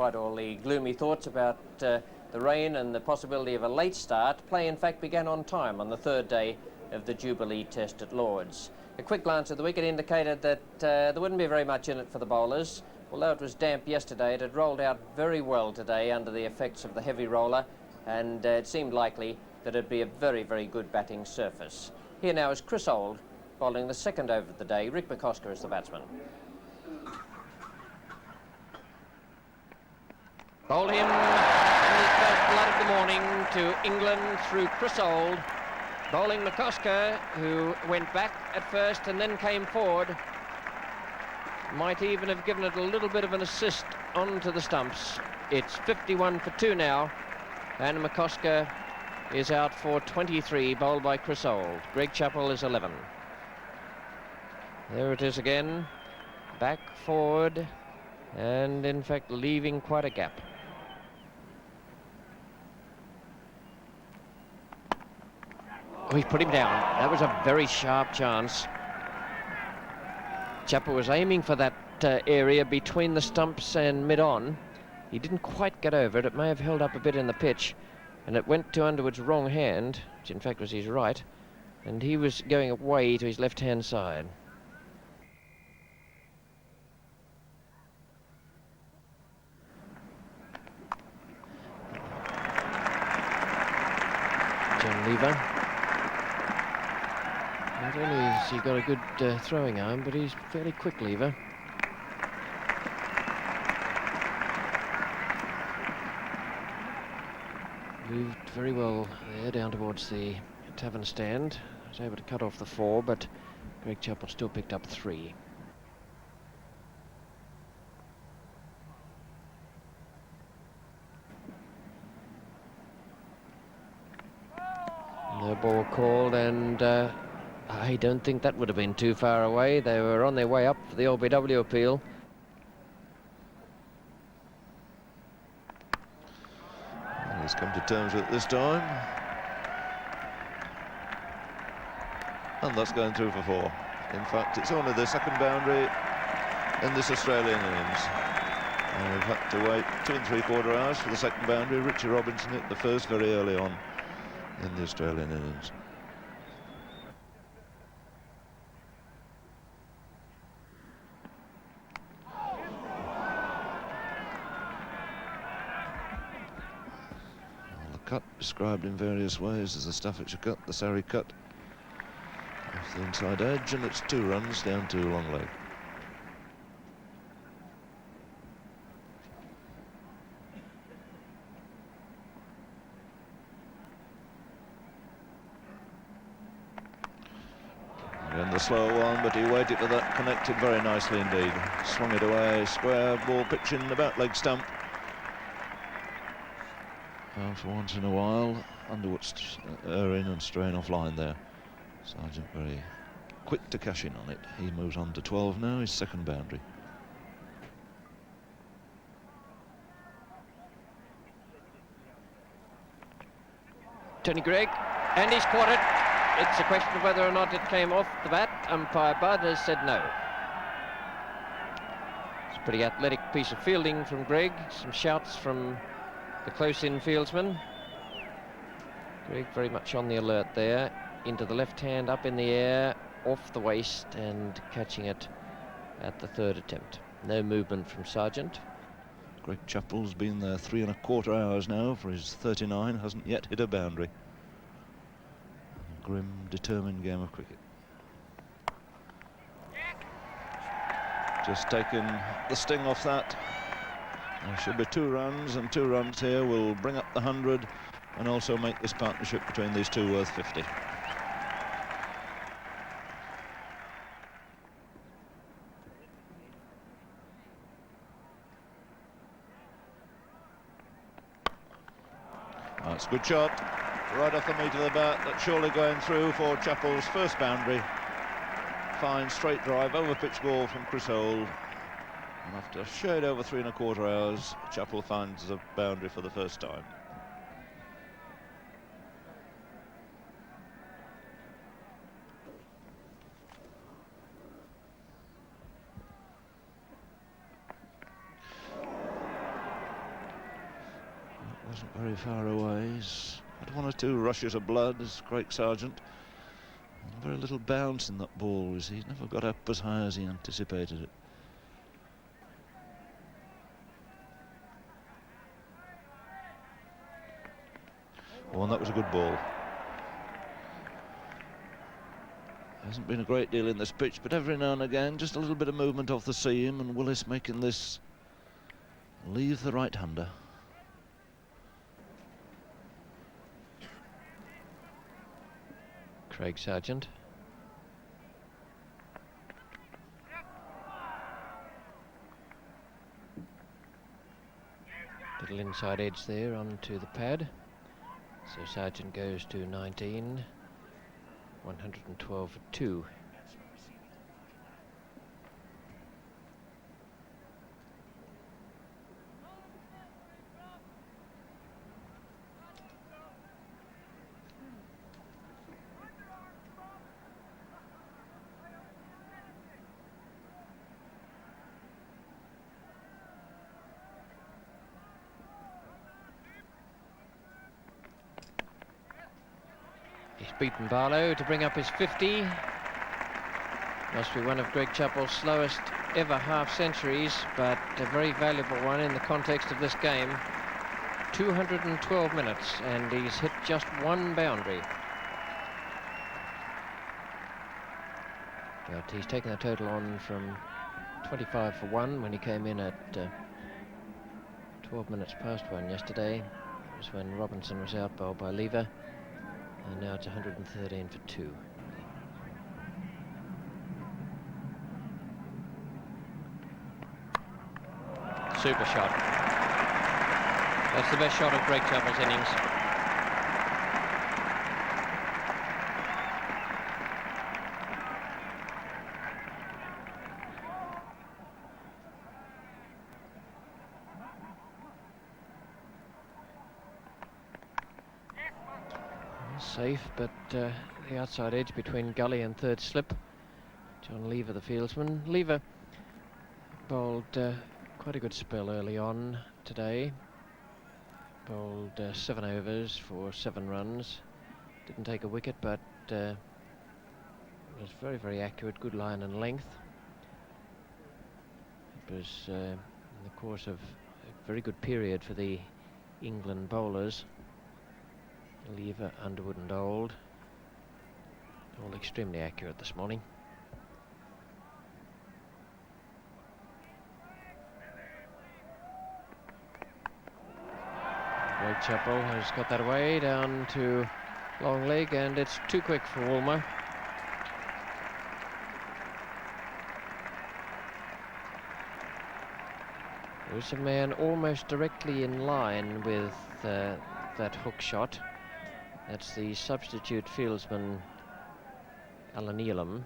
despite all the gloomy thoughts about the rain and the possibility of a late start, play in fact began on time on the third day of the Jubilee Test at Lord's. A quick glance at the wicket indicated that there wouldn't be very much in it for the bowlers. Although it was damp yesterday, it had rolled out very well today under the effects of the heavy roller, and it seemed likely that it'd be a very, very good batting surface. Here now is Chris Old bowling the second over of the day. Rick McCosker is the batsman. Bowled him in his first blood of the morning to England through Chris Old. Bowling McCosker, who went back at first and then came forward. Might even have given it a little bit of an assist onto the stumps. It's 51 for 2 now, and McCosker is out for 23, bowled by Chris Old. Greg Chappell is 11. There it is again, back, forward, and in fact leaving quite a gap. Oh, he put him down. That was a very sharp chance. Chappell was aiming for that area between the stumps and mid-on. He didn't quite get over it. It may have held up a bit in the pitch, and it went to Underwood's wrong hand, which in fact was his right, and he was going away to his left-hand side. John Lever. Not only has he got a good throwing arm, but he's fairly quick, Lever. Moved very well there down towards the tavern stand. Was able to cut off the 4, but Greg Chappell still picked up 3. No ball called, and I don't think that would have been too far away. They were on their way up for the LBW appeal. He's come to terms with it this time. And that's going through for 4. In fact, it's only the second boundary in this Australian innings. And we've had to wait 2 3/4 hours for the second boundary. Richie Robinson hit the first very early on in the Australian innings. Cut described in various ways as the Staffordshire cut, the Surrey cut off the inside edge, and it's 2 runs down to long leg. Again the slow one, but he waited for that, connected very nicely indeed. Swung it away, square ball pitching about leg stump. For once in a while, Underwood's erring and straying off line there. Sargent very quick to cash in on it. He moves on to 12 now, his second boundary. Tony Greig, and he's caught it. It's a question of whether or not it came off the bat. Umpire Budd has said no. It's a pretty athletic piece of fielding from Greig. Some shouts from the close-in fieldsman. Greg very much on the alert there. Into the left hand, up in the air, off the waist, and catching it at the 3rd attempt. No movement from Sargent. Greg Chappell's been there 3 1/4 hours now for his 39. Hasn't yet hit a boundary. A grim, determined game of cricket. Just taking the sting off that. There should be 2 runs, and 2 runs here will bring up the 100 and also make this partnership between these two worth 50. That's a good shot, right off the meat of the bat. That's surely going through for Chappell's first boundary. Fine straight drive over pitch ball from Chris Old. And after a shade over 3 1/4 hours, Chappell finds a boundary for the first time. Wasn't very far away. He's had one or two rushes of blood as Craig Sargent. Very little bounce in that ball. He's never got up as high as he anticipated it. Oh, and that was a good ball. Hasn't been a great deal in this pitch, but every now and again, just a little bit of movement off the seam, and Willis making this leave the right-hander. Craig Sargent. Little inside edge there onto the pad. So Sargent goes to 19. 112 for 2. He's beaten Barlow to bring up his 50. Must be one of Greg Chappell's slowest ever half-centuries, but a very valuable one in the context of this game. 212 minutes, and he's hit just one boundary. But he's taken the total on from 25 for 1 when he came in at 12 minutes past 1 yesterday. It was when Robinson was out bowled by Lever. And now it's 113 for 2. Super shot. That's the best shot of Greg Chappell's innings. Safe, but the outside edge between gully and third slip. John Lever, the fieldsman. Lever bowled quite a good spell early on today. Bowled 7 overs for 7 runs. Didn't take a wicket, but was very, very accurate, good line and length. It was in the course of a very good period for the England bowlers. Lever, Underwood and Old, all extremely accurate this morning. Greg Chappell has got that away down to long leg, and it's too quick for Woolmer. There's a man almost directly in line with that hook shot. That's the substitute fieldsman, Alan Elam.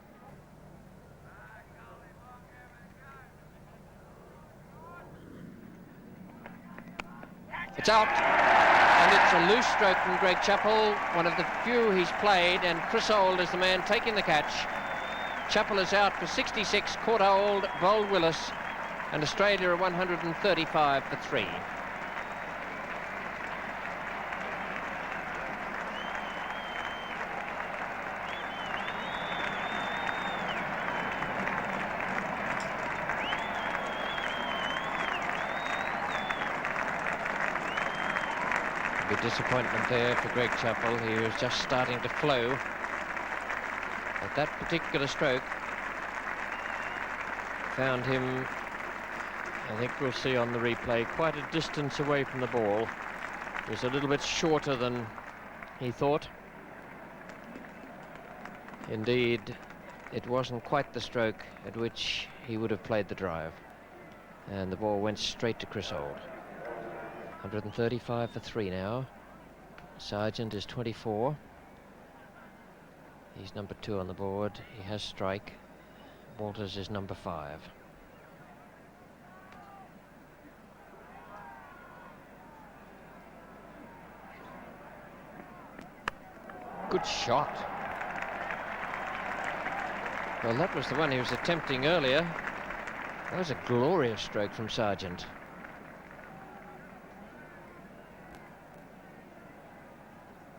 It's out, and it's a loose stroke from Greg Chappell, one of the few he's played, and Chris Old is the man taking the catch. Chappell is out for 66, caught Old, bowled Willis, and Australia are 135 for 3. Disappointment there for Greg Chappell. He was just starting to flow. But that particular stroke found him, I think we'll see on the replay, quite a distance away from the ball. It was a little bit shorter than he thought. Indeed, it wasn't quite the stroke at which he would have played the drive. And the ball went straight to Chris Old. 135 for 3 now. Sargent is 24. He's number 2 on the board. He has strike. Walters is number 5. Good shot. Well, that was the one he was attempting earlier. That was a glorious stroke from Sargent.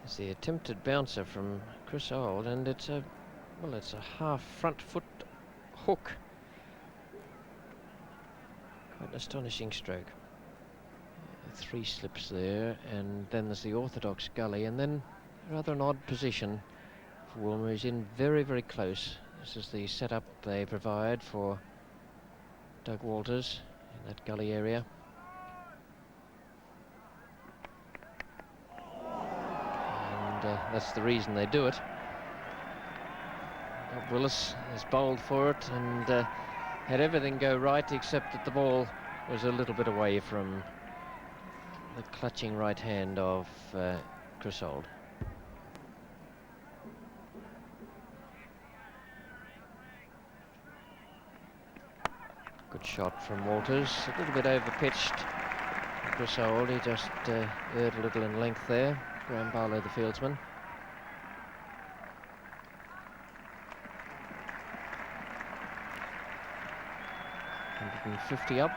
It's the attempted bouncer from Chris Old, and it's a half front foot hook. Quite an astonishing stroke. 3 slips there, and then there's the orthodox gully, and then rather an odd position for Woolmer. He's in very, very close. This is the setup they provide for Doug Walters in that gully area. And that's the reason they do it. Willis is bowled for it and had everything go right, except that the ball was a little bit away from the clutching right hand of Chris Old. Good shot from Walters, a little bit over-pitched. Chris Old, he just erred a little in length there. Graham Barlow, the fieldsman. 150 up.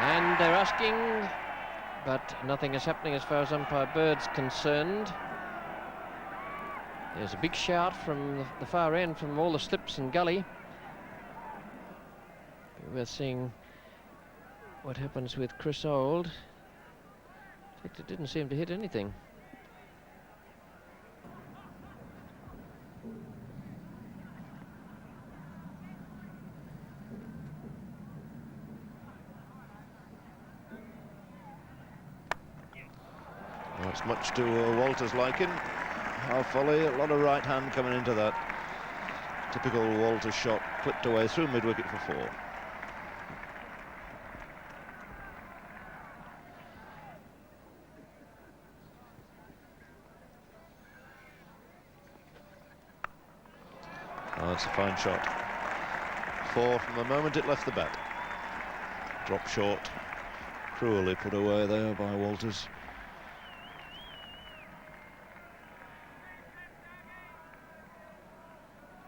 And they're asking, but nothing is happening as far as umpire Bird's concerned. There's a big shout from the far end from all the slips and gully. We're seeing what happens with Chris Old. In fact, it didn't seem to hit anything. Well, it's much to Walters' liking. Half volley, a lot of right hand coming into that. Typical Walters shot, clipped away through mid-wicket for 4. Oh, it's a fine shot. 4 from the moment it left the bat. Drop short, cruelly put away there by Walters.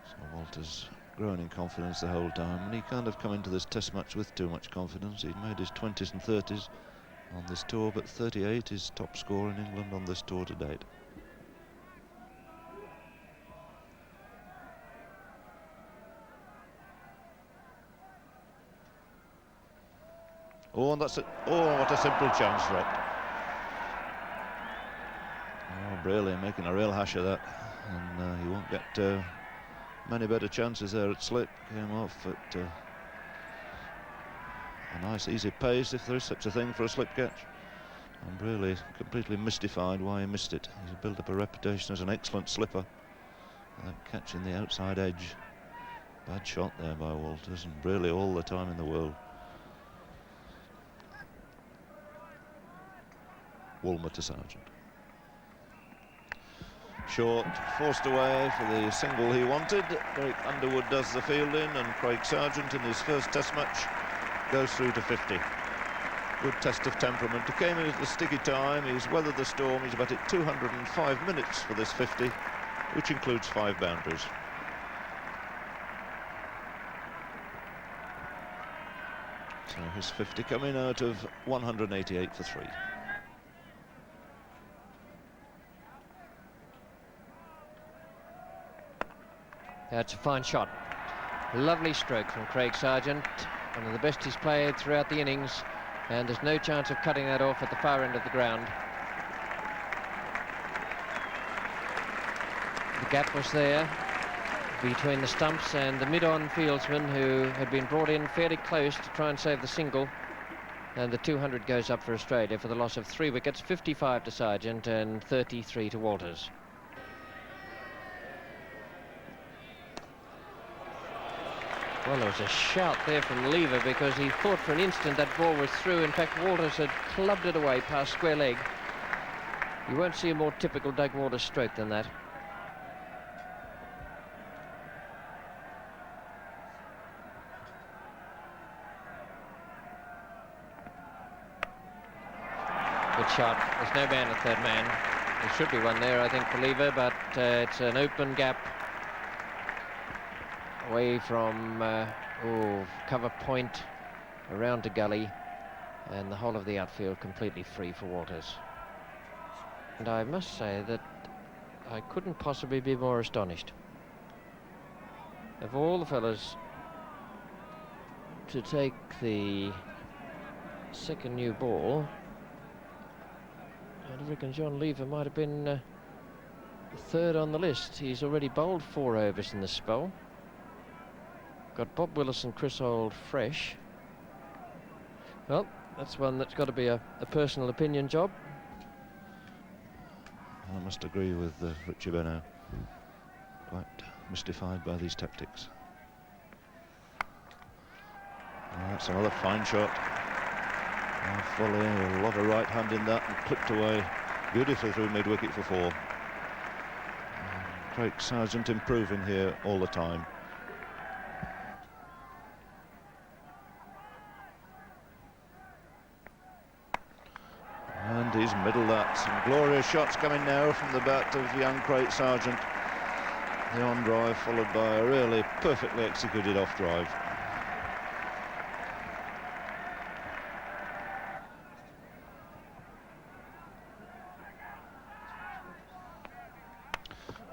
So Walters growing in confidence the whole time, and he can't have come into this test match with too much confidence. He'd made his 20s and 30s on this tour, but 38 is top score in England on this tour to date. Oh, and that's it. Oh, what a simple chance dropped. Oh, Brayley making a real hash of that, and he won't get many better chances there at slip. Came off at a nice easy pace, if there is such a thing for a slip catch. And Brayley completely mystified why he missed it. He's built up a reputation as an excellent slipper. That catching the outside edge. Bad shot there by Walters, and Brayley all the time in the world. Woolmer to Sargent. Short, forced away for the single he wanted. Derek Underwood does the fielding, and Craig Sargent in his first test match goes through to 50. Good test of temperament. He came in at a sticky time, he's weathered the storm, he's batted 205 minutes for this 50, which includes 5 boundaries. So his 50 coming out of 188 for 3. That's a fine shot. Lovely stroke from Craig Sargent. One of the best he's played throughout the innings, and there's no chance of cutting that off at the far end of the ground. The gap was there between the stumps and the mid-on fieldsman, who had been brought in fairly close to try and save the single. And the 200 goes up for Australia for the loss of 3 wickets, 55 to Sargent and 33 to Walters. Well, there was a shout there from Lever, because he thought for an instant that ball was through. In fact, Walters had clubbed it away past square leg. You won't see a more typical Doug Walters stroke than that. Good shot. There's no man at third man. There should be one there, I think, for Lever, but it's an open gap away from cover point around to gully, and the whole of the outfield completely free for Walters. And I must say that I couldn't possibly be more astonished. Of all the fellas to take the second new ball, I reckon John Lever might have been third on the list. He's already bowled 4 overs in the spell. Got Bob Willis and Chris Holt fresh. Well, that's one that's got to be a personal opinion job. I must agree with Richie Benno. Quite mystified by these tactics. That's another fine shot. Volley, a lot of right hand in that, and clipped away beautifully through mid-wicket for 4. Craig Sargent improving here all the time. And he's middled that. Some glorious shots coming now from the bat of young Craig Sargent. The on drive followed by a really perfectly executed off drive.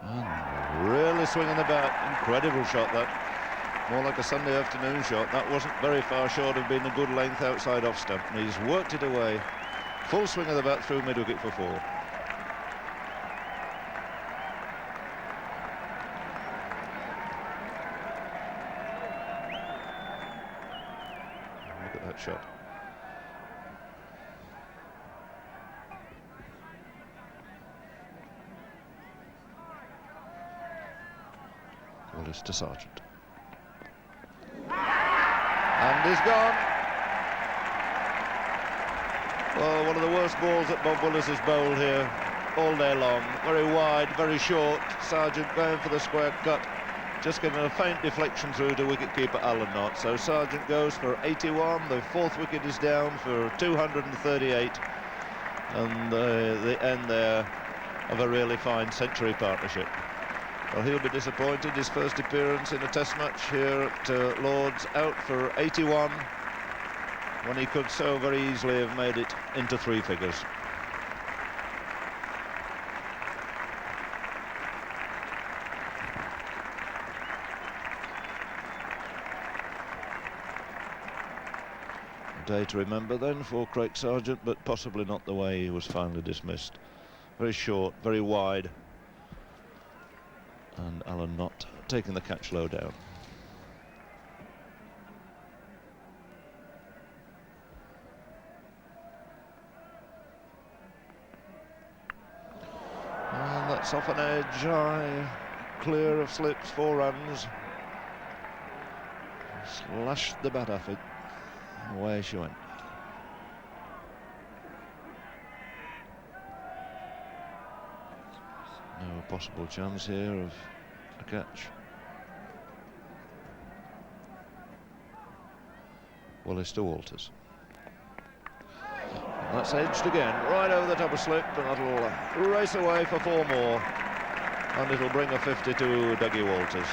And really swinging the bat. Incredible shot that. More like a Sunday afternoon shot. That wasn't very far short of being a good length outside off stump. And he's worked it away. Full swing of the bat through mid-wicket for 4. Look at that shot. Willis to Sargent. And he's gone. Well, one of the worst balls that Bob Willis has bowled here all day long. Very wide, very short. Sargent going for the square cut. Just getting a faint deflection through to wicketkeeper Alan Knott. So Sargent goes for 81. The 4th wicket is down for 238. And the end there of a really fine century partnership. Well, he'll be disappointed. His first appearance in a test match here at Lord's, out for 81. When he could so very easily have made it into 3 figures. A day to remember then for Craig Sargent, but possibly not the way he was finally dismissed. Very short, very wide. And Alan Knott taking the catch low down. And that's off an edge, high, clear of slips, 4 runs. Slashed the bat off it. Away she went. No possible chance here of a catch. Willis to Walters. And that's edged again, right over the top of slip, and that'll race away for 4 more. And it'll bring a 50 to Dougie Walters.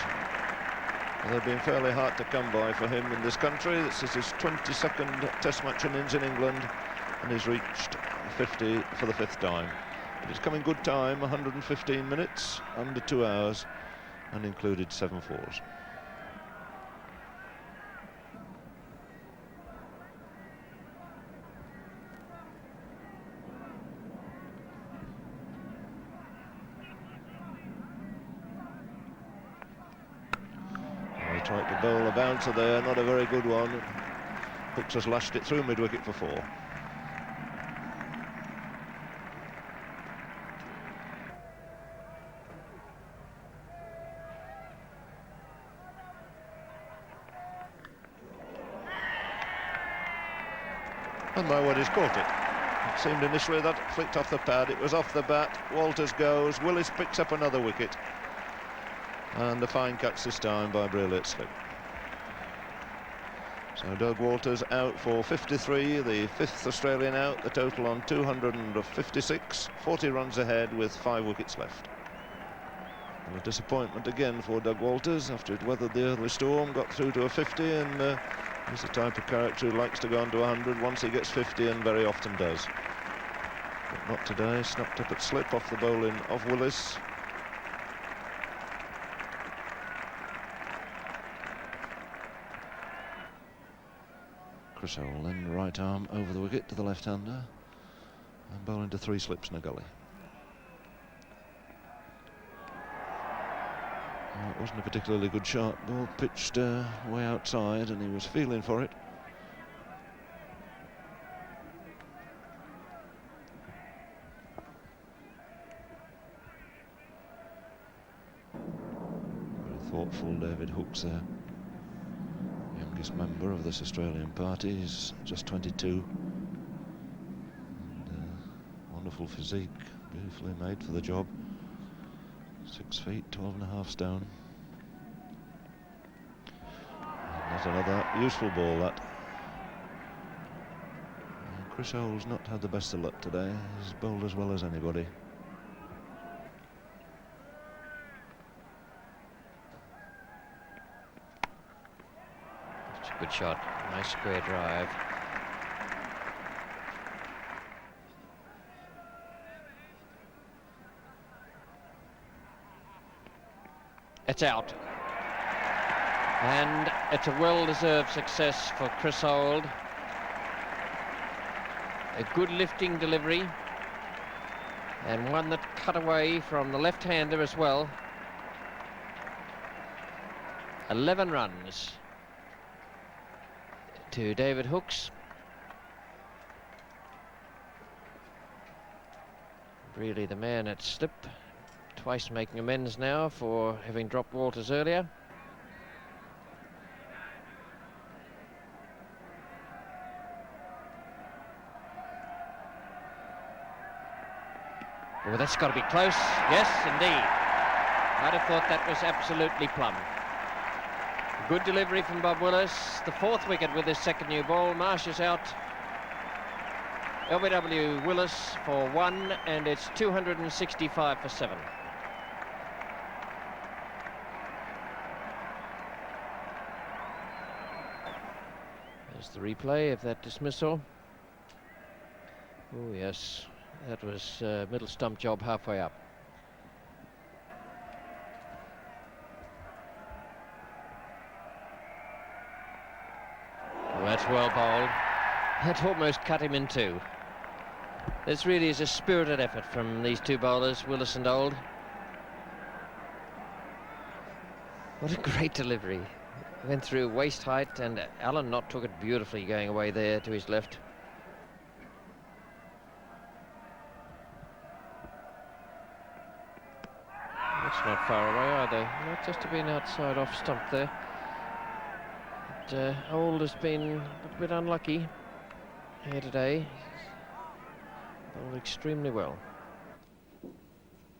And they've been fairly hard to come by for him in this country. This is his 22nd Test match innings in England, and he's reached 50 for the 5th time. But it's come in good time, 115 minutes, under 2 hours, and included 7 fours. He tried to bowl a bouncer there, not a very good one. Hooks has lashed it through mid-wicket for 4. And my word, he's caught it. It seemed initially that flicked off the pad. It was off the bat. Walters goes. Willis picks up another wicket. And a fine catch this time by Brearley at slip. So Doug Walters out for 53, the 5th Australian out, the total on 256, 40 runs ahead with 5 wickets left. And a disappointment again for Doug Walters after he'd weathered the early storm, got through to a 50, and he's the type of character who likes to go on to 100 once he gets 50, and very often does. But not today, snapped up at slip off the bowling of Willis. Chris Howell then right arm over the wicket to the left-hander and bowling to 3 slips in a gully. Well, it wasn't a particularly good shot. Ball pitched way outside and he was feeling for it. Very thoughtful David Hooks there. Youngest member of this Australian party. He's just 22. And, wonderful physique, beautifully made for the job. 6 feet, 12.5 stone. And that's another useful ball, that. Chris Howell's not had the best of luck today. He's bowled as well as anybody. Good shot, nice square drive. It's out. And it's a well-deserved success for Chris Howell. A good lifting delivery. And one that cut away from the left-hander as well. 11 runs to David Hooks. Really the man at slip, twice making amends now for having dropped Walters earlier. Oh, that's got to be close. Yes, indeed. I'd have thought that was absolutely plumb. Good delivery from Bob Willis. The 4th wicket with his second new ball. Marsh is out. LBW Willis for 1, and it's 265 for 7. There's the replay of that dismissal. Oh yes, that was middle stump job halfway up. That's well bowled. That almost cut him in two. This really is a spirited effort from these two bowlers, Willis and Old. What a great delivery. Went through waist height, and Alan Knott took it beautifully going away there to his left. That's not far away either. Not just to be an outside off stump there. Old has been a bit unlucky here today. Bowled extremely well.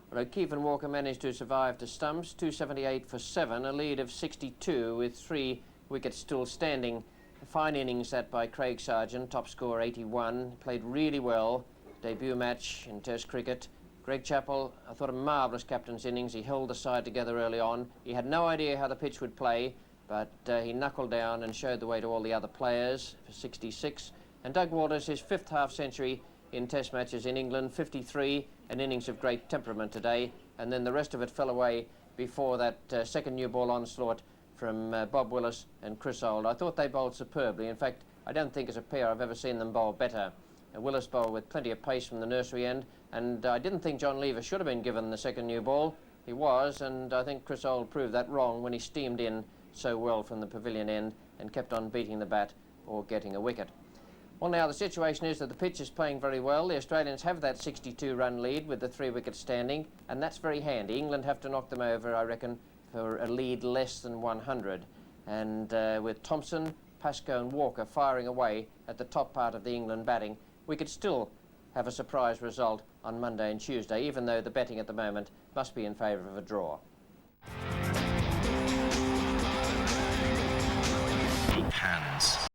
Well, O'Keefe and Walker managed to survive to stumps, 278 for 7, a lead of 62 with 3 wickets still standing. A fine innings that by Craig Sargent, top score 81, played really well. Debut match in Test cricket. Greg Chappell, I thought a marvellous captain's innings. He held the side together early on. He had no idea how the pitch would play, but he knuckled down and showed the way to all the other players for 66. And Doug Walters, his 5th half-century in Test matches in England, 53, an innings of great temperament today. And then the rest of it fell away before that second new ball onslaught from Bob Willis and Chris Howell. I thought they bowled superbly. In fact, I don't think as a pair I've ever seen them bowl better. Willis bowled with plenty of pace from the nursery end, and I didn't think John Lever should have been given the second new ball. He was, and I think Chris Howell proved that wrong when he steamed in so well from the pavilion end and kept on beating the bat or getting a wicket. Well, now the situation is that the pitch is playing very well. The Australians have that 62-run lead with the 3 wickets standing, and that's very handy. England have to knock them over, I reckon, for a lead less than 100. And with Thompson, Pascoe and Walker firing away at the top part of the England batting, we could still have a surprise result on Monday and Tuesday, even though the betting at the moment must be in favour of a draw. Hands.